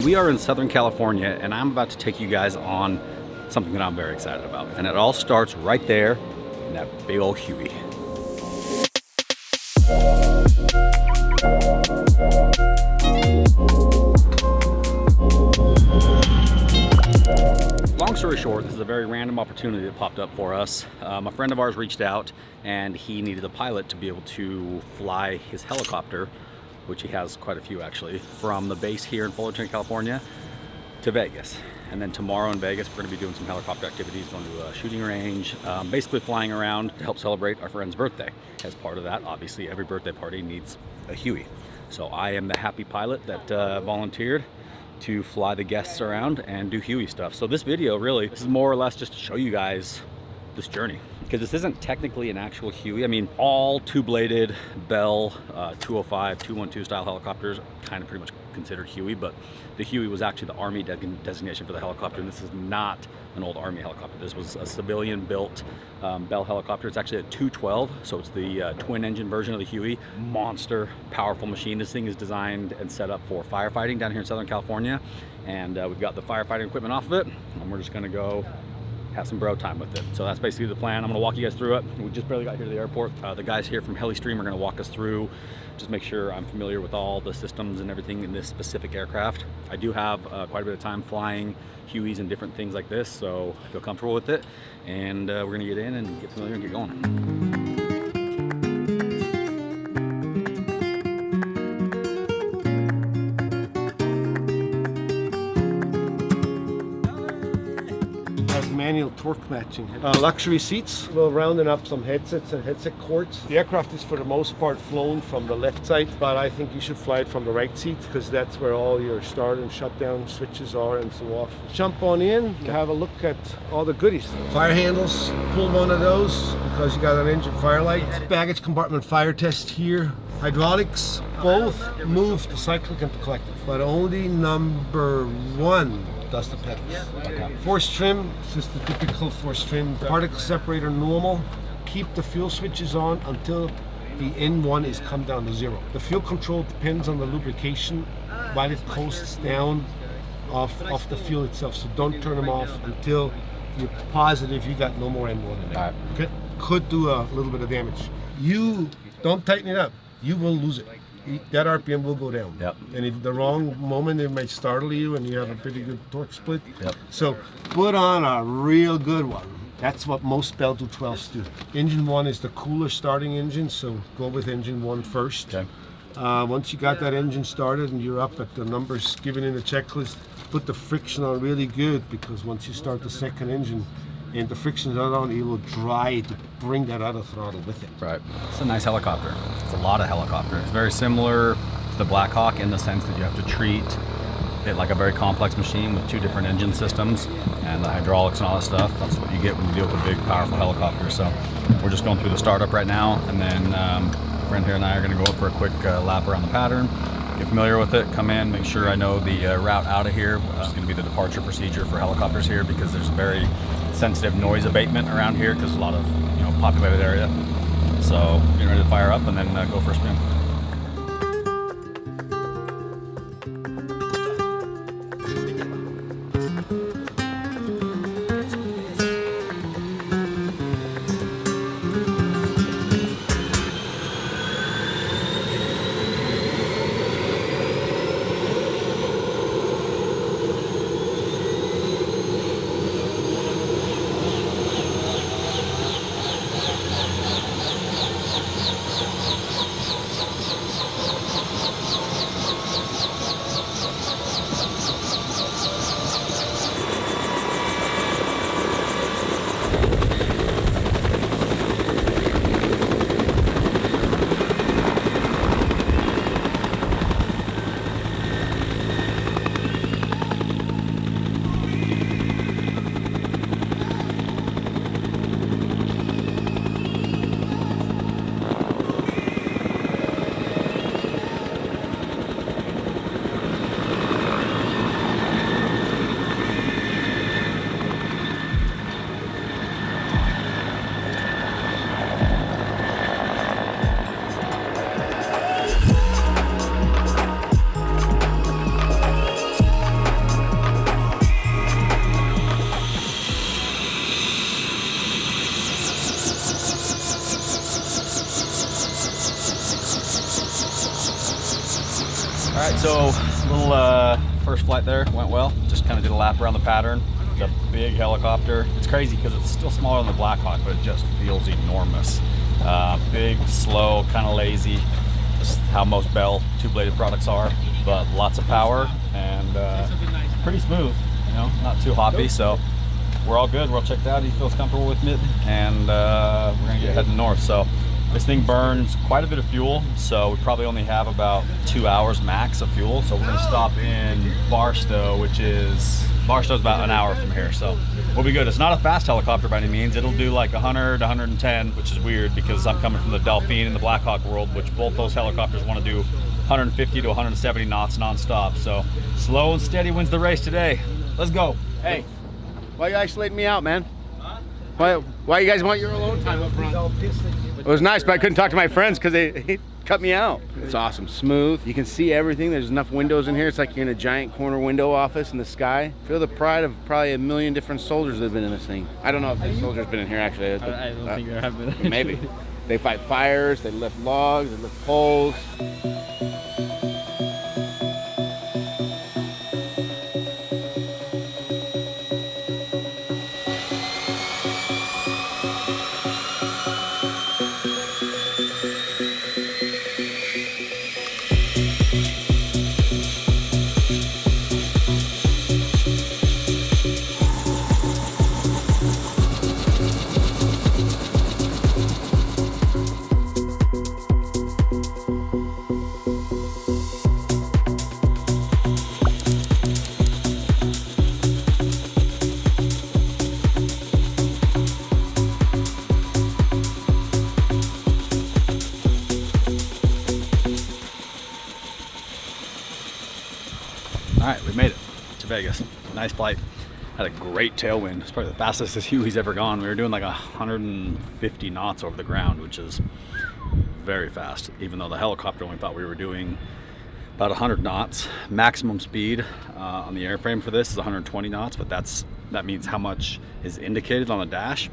We are in Southern California, and I'm about to take you guys on something that I'm very excited about. And it all starts right there in that big old Huey. Long story short, this is a very random opportunity that popped up for us. A friend of ours reached out and he needed a pilot to be able to fly his helicopter, which he has quite a few actually, from the base here in Fullerton, California to Vegas. And then tomorrow in Vegas, we're gonna be doing some helicopter activities, going to a shooting range, basically flying around to help celebrate our friend's birthday. As part of that, obviously every birthday party needs a Huey. So I am the happy pilot that volunteered to fly the guests around and do Huey stuff. So this video really, this is more or less just to show you guys this journey, because this isn't technically an actual Huey. I mean, all two-bladed Bell 205, 212 style helicopters kind of pretty much considered Huey, but the Huey was actually the Army designation for the helicopter, and this is not an old Army helicopter. This was a civilian-built Bell helicopter. It's actually a 212, so it's the twin-engine version of the Huey. Monster, powerful machine. This thing is designed and set up for firefighting down here in Southern California, and we've got the firefighting equipment off of it, and we're just gonna go have some bro time with it. So that's basically the plan. I'm gonna walk you guys through it. We just barely got here to the airport. The guys here from Heavydsparks are gonna walk us through, just make sure I'm familiar with all the systems and everything in this specific aircraft. I do have quite a bit of time flying Hueys and different things like this, so I feel comfortable with it. And we're gonna get in and get familiar and get going. Manual torque matching. Luxury seats. We're rounding up some headsets and headset cords. The aircraft is for the most part flown from the left side, but I think you should fly it from the right seat because that's where all your start and shutdown switches are and so off. Jump on in, have a look at all the goodies. Fire handles, pull one of those because you got an engine fire light. Baggage compartment fire test here. Hydraulics, both move to cyclic and to collective, but only number one does the pedals. Okay. Force trim, it's just the typical force trim. Particle separator normal. Keep the fuel switches on until the N1 is come down to zero. The fuel control depends on the lubrication while it coasts down off the fuel itself. So don't turn them off until you're positive you got no more N1 in there. Right. Okay? Could do a little bit of damage. You don't tighten it up. You will lose it. That RPM will go down. Yep. And if the wrong moment, it might startle you and you have a pretty good torque split. Yep. So put on a real good one. That's what most Bell 212s do. Engine 1 is the cooler starting engine, so go with engine 1 first. Okay. Once you got that engine started and you're up at the numbers given in the checklist, put the friction on really good, because once you start the second engine and the friction's not on, it will dry to bring that out of throttle with it. Right. It's a nice helicopter. It's a lot of helicopter. It's very similar to the Black Hawk in the sense that you have to treat it like a very complex machine with two different engine systems and the hydraulics and all that stuff. That's what you get when you deal with a big, powerful helicopter. So we're just going through the startup right now, and then friend here and I are going to go up for a quick lap around the pattern. Get familiar with it, come in, make sure I know the route out of here. It's going to be the departure procedure for helicopters here, because there's a very sensitive noise abatement around here because a lot of populated area. So getting ready to fire up and then go for a spin. So, little first flight there went well. Just kind of did a lap around the pattern. It's a big helicopter. It's crazy because it's still smaller than the Blackhawk, but it just feels enormous. Big, slow, kind of lazy. Just how most Bell two-bladed products are, but lots of power and pretty smooth. You know, not too hoppy. So we're all good. We're all checked out. He feels comfortable with it, and we're gonna get heading north. So this thing burns quite a bit of fuel, so we probably only have about 2 hours max of fuel. So we're gonna stop in Barstow, Barstow's about an hour from here, so we'll be good. It's not a fast helicopter by any means. It'll do like 100, 110, which is weird because I'm coming from the Delphine and the Blackhawk world, which both those helicopters want to do 150 to 170 knots nonstop. So slow and steady wins the race today. Let's go. Hey, why you isolating me out, man? Why you guys want your alone time up front? It was nice, but I couldn't talk to my friends because they cut me out. It's awesome, smooth. You can see everything. There's enough windows in here. It's like you're in a giant corner window office in the sky. Feel the pride of probably 1 million different soldiers that have been in this thing. I don't know if the soldiers been in here actually. I don't think there have been. Maybe. They fight fires, they lift logs, they lift poles. All right, we made it to Vegas. Nice flight. Had a great tailwind. It's probably the fastest this Huey's ever gone. We were doing like 150 knots over the ground, which is very fast, even though the helicopter only thought we were doing about 100 knots. Maximum speed on the airframe for this is 120 knots, but that means how much is indicated on the dash.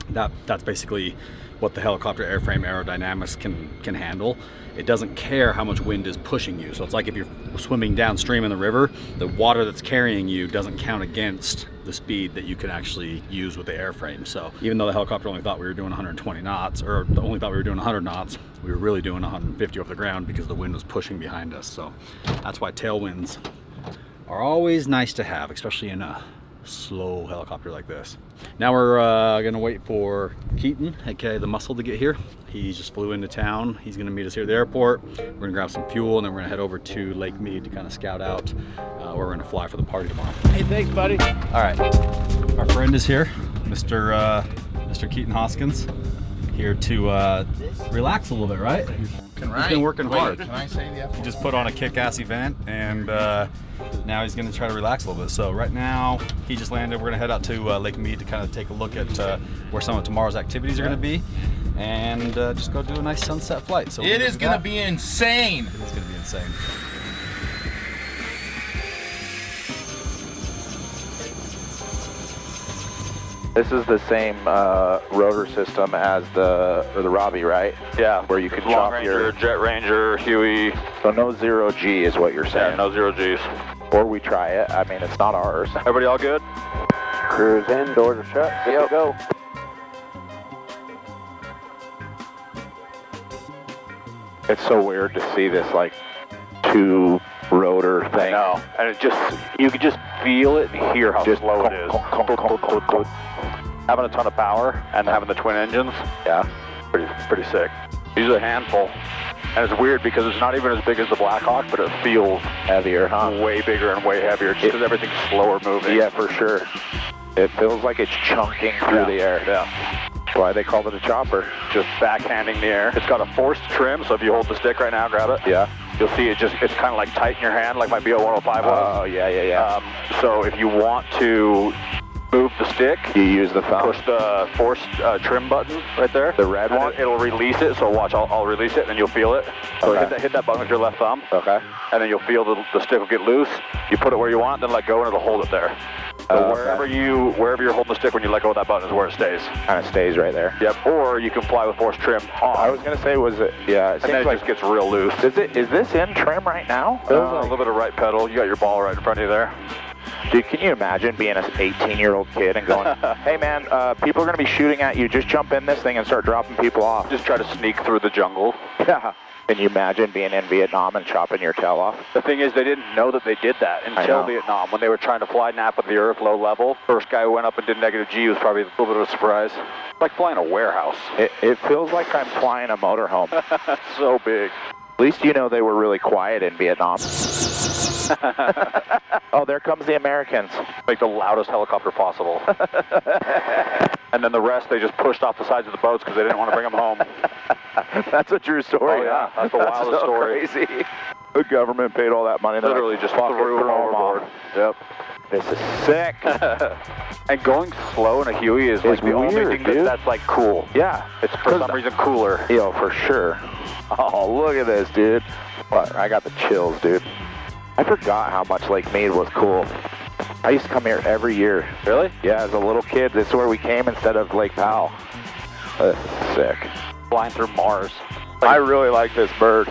That's basically what the helicopter airframe aerodynamics can handle. It doesn't care how much wind is pushing you. So it's like if you're swimming downstream in the river, the water that's carrying you doesn't count against the speed that you can actually use with the airframe. So even though the helicopter only thought we were doing 120 knots, or only thought we were doing 100 knots, we were really doing 150 over the ground because the wind was pushing behind us. So that's why tailwinds are always nice to have, especially in a slow helicopter like this. Now we're gonna wait for Keaton, aka the Muscle, to get here. He just flew into town. He's gonna meet us here at the airport. We're gonna grab some fuel and then we're gonna head over to Lake Mead to kind of scout out where we're gonna fly for the party tomorrow. Hey, thanks, buddy. All right, our friend is here, Mr. Keaton Hoskins, here to relax a little bit, right? He's been working hard. Can I say the F He just put on a kick-ass event, and now he's going to try to relax a little bit. So right now, he just landed. We're going to head out to Lake Mead to kind of take a look at where some of tomorrow's activities are going to be, and just go do a nice sunset flight. So it is going to be insane. It is going to be insane. This is the same rotor system as the Robbie, right? Yeah, Where you can Long chop Ranger, your... Jet Ranger, Huey. So no zero G is what you're saying? Yeah, no zero Gs. Or we try it. I mean, it's not ours. Everybody all good? Cruise in, doors are shut. Good to go. It's so weird to see this, like, two rotor thing. No, and it just, you could just feel it and hear how slow it is. Having a ton of power and having the twin engines, Yeah. pretty sick. Usually a handful. And it's weird because it's not even as big as the Blackhawk, but it feels Heavier, huh? way bigger and way heavier just because everything's slower moving. Yeah, for sure. It feels like it's chunking through the air. Yeah. That's why they called it a chopper. Just backhanding the air. It's got a forced trim, so if you hold the stick right now, grab it. Yeah. You'll see it's kind of like tight in your hand, like my BO-105 was. Oh, yeah. So if you want to move the stick, You use the thumb. push the forced trim button right there. The red and one? It'll release it. So watch, I'll release it, and you'll feel it. So Okay. hit that button with your left thumb, Okay. and then you'll feel the stick will get loose. You put it where you want, then let go, and it'll hold it there. So wherever you're holding the stick when you let go of that button is where it stays. Kind of stays right there. Yep. Or you can fly with force trim on. I was gonna say, was it? Yeah. It and then it like just gets real loose. Is this in trim right now? A little bit of right pedal. You got your ball right in front of you there. Dude, can you imagine being an 18-year-old kid and going, hey man, people are gonna be shooting at you. Just jump in this thing and start dropping people off. Just try to sneak through the jungle. Yeah. Can you imagine being in Vietnam and chopping your tail off? The thing is, they didn't know that they did that until Vietnam. When they were trying to fly nap of the earth, low level, first guy who went up and did negative G was probably a little bit of a surprise. Like flying a warehouse. It feels like I'm flying a motorhome. So big. At least you know they were really quiet in Vietnam. Oh, there comes the Americans. Like the loudest helicopter possible. And then the rest, they just pushed off the sides of the boats because they didn't want to bring them home. That's a true story. Oh, yeah. That's the wildest story. Crazy. The government paid all that money. Literally just threw them overboard. Yep. This is sick. And going slow in a Huey is like the only thing that's like cool. Yeah. It's for some reason cooler. Yo, for sure. Oh, look at this, dude. I got the chills, dude. I forgot how much Lake Mead was cool. I used to come here every year. Really? Yeah, as a little kid. This is where we came instead of Lake Powell. This is sick. Flying through Mars. I really like this bird.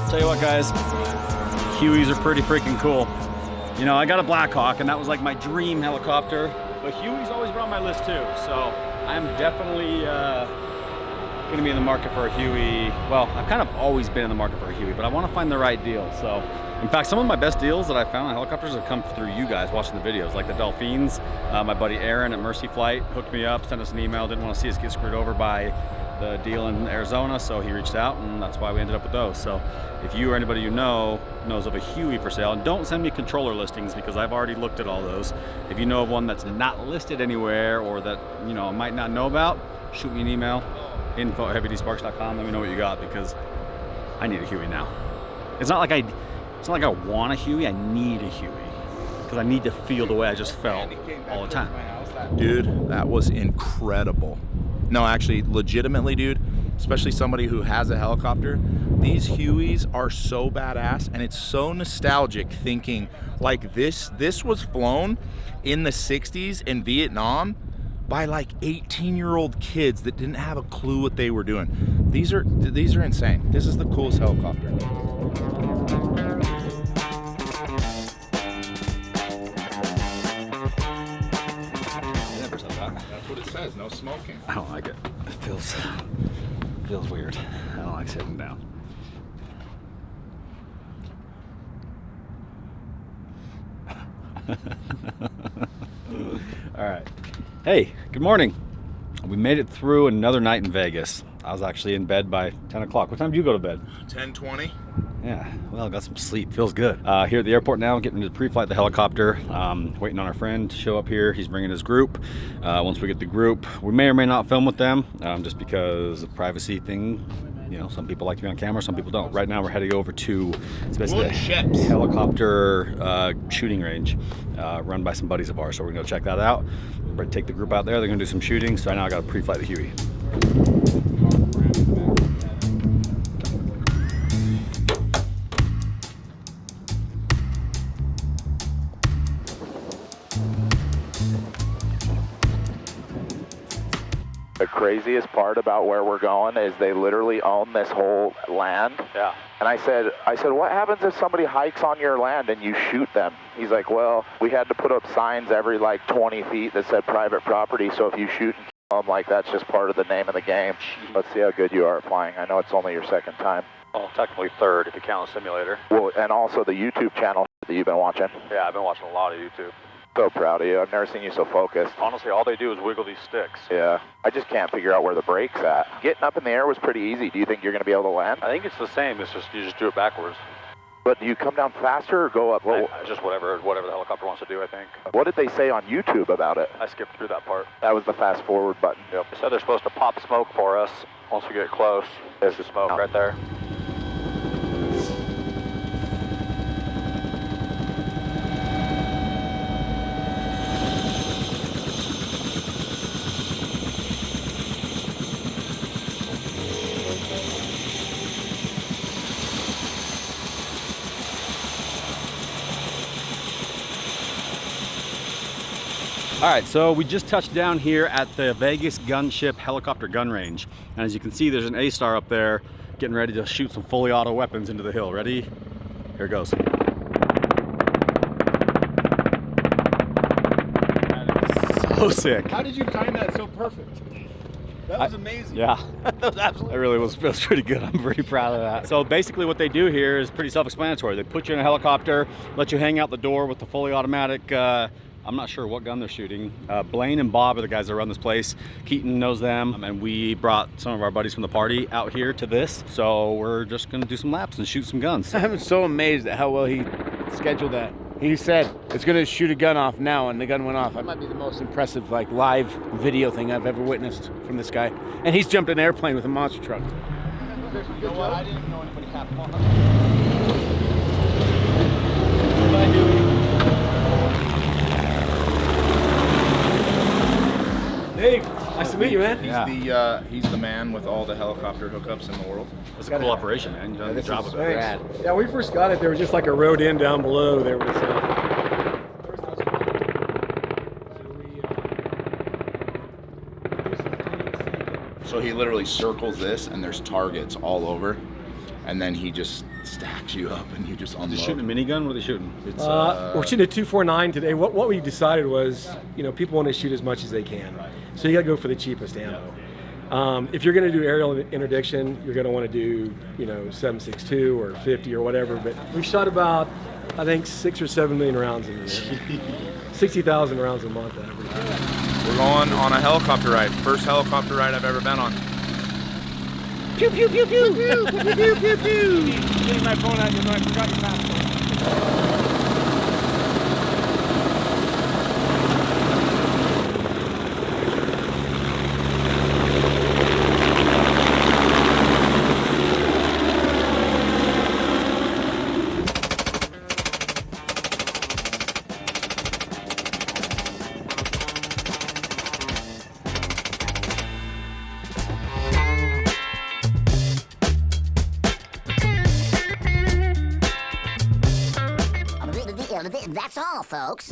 Tell you what, guys, Hueys are pretty freaking cool. You know, I got a Black Hawk, and that was like my dream helicopter, but Huey's always been on my list too, so I'm definitely gonna be in the market for a Huey. Well, I've kind of always been in the market for a Huey, but I want to find the right deal. So, in fact, some of my best deals that I found on helicopters have come through you guys watching the videos, like the Delphines. My buddy Aaron at Mercy Flight hooked me up, sent us an email, didn't want to see us get screwed over by the deal in Arizona, so he reached out, and that's why we ended up with those. So if you or anybody you know knows of a Huey for sale, and don't send me controller listings because I've already looked at all those. If you know of one that's not listed anywhere or that I might not know about, shoot me an email, info@heavydsparks.com. Let me know what you got because I need a Huey now. It's not like I want a Huey. I need a Huey because I need to feel the way I just felt all the time. Dude, that was incredible. No, actually, legitimately, dude, especially somebody who has a helicopter, these Hueys are so badass, and it's so nostalgic thinking like this was flown in the 60s in Vietnam by like 18-year-old kids that didn't have a clue what they were doing. These are insane. This is the coolest helicopter. That's what it says, no smoking. I don't like it. It feels weird. I don't like sitting down. All right. Hey, good morning. We made it through another night in Vegas. I was actually in bed by 10 o'clock. What time do you go to bed? 10:20. Yeah, well, I got some sleep. Feels good. Here at the airport now, getting to pre-flight the helicopter. Waiting on our friend to show up here. He's bringing his group. Once we get the group, we may or may not film with them, just because of privacy thing. Some people like to be on camera, some people don't. Right now, we're heading over to it's basically a helicopter shooting range run by some buddies of ours. So we're gonna go check that out. We're gonna take the group out there. They're gonna do some shooting. So right now, I got to pre-flight the Huey. The craziest part about where we're going is they literally own this whole land. Yeah. And I said, what happens if somebody hikes on your land and you shoot them? He's like, well, we had to put up signs every like 20 feet that said private property. So if you shoot and kill them, like that's just part of the name of the game. Let's see how good you are at flying. I know it's only your second time. Well, technically third if you count a simulator. Well, and also the YouTube channel that you've been watching. Yeah, I've been watching a lot of YouTube. So proud of you. I've never seen you so focused. Honestly, all they do is wiggle these sticks. Yeah. I just can't figure out where the brake's at. Getting up in the air was pretty easy. Do you think you're going to be able to land? I think it's the same. It's just you just do it backwards. But do you come down faster or go up? Just whatever the helicopter wants to do, I think. What did they say on YouTube about it? I skipped through that part. That was the fast forward button. Yep. They said they're supposed to pop smoke for us once we get close. There's the smoke right there. All right, so we just touched down here at the Vegas Gunship Helicopter Gun Range. And as you can see, there's an A-Star up there getting ready to shoot some fully auto weapons into the hill. Ready? Here it goes. That is so sick. How did you time that so perfect? That was amazing. Yeah. That was absolutely. It really was pretty good. I'm very proud of that. So basically what they do here is pretty self-explanatory. They put you in a helicopter, let you hang out the door with the fully automatic, I'm not sure what gun they're shooting. Blaine and Bob are the guys that run this place. Keaton knows them, and we brought some of our buddies from the party out here to this. So we're just gonna do some laps and shoot some guns. I'm so amazed at how well he scheduled that. He said it's gonna shoot a gun off now, and the gun went off. That might be the most impressive like live video thing I've ever witnessed from this guy. And he's jumped an airplane with a monster truck. You know what? I didn't know anybody had one. Bye, Huey. Dave, nice to meet you, man. Yeah. He's the man with all the helicopter hookups in the world. That's a cool operation, man. You done a good job of it. Thanks. Yeah, when we first got it, there was just like a road in down below. There was. So he literally circles this, and there's targets all over, and then he just stacks you up, and you just unload. Is he shooting a minigun? What are they shooting? It's, we're shooting a 249 today. What we decided was, you know, people want to shoot as much as they can, so you got to go for the cheapest ammo. If you're going to do aerial interdiction, you're going to want to do, you know, 7.62 or 50 or whatever. But we shot about, I think, 6 or 7 million rounds in the year. 60,000 rounds a month average. We're going on a helicopter ride. First helicopter ride I've ever been on. Pew pew pew pew pew pew pew pew pew. Getting my phone out, you know I forgot your passport. That's all, folks.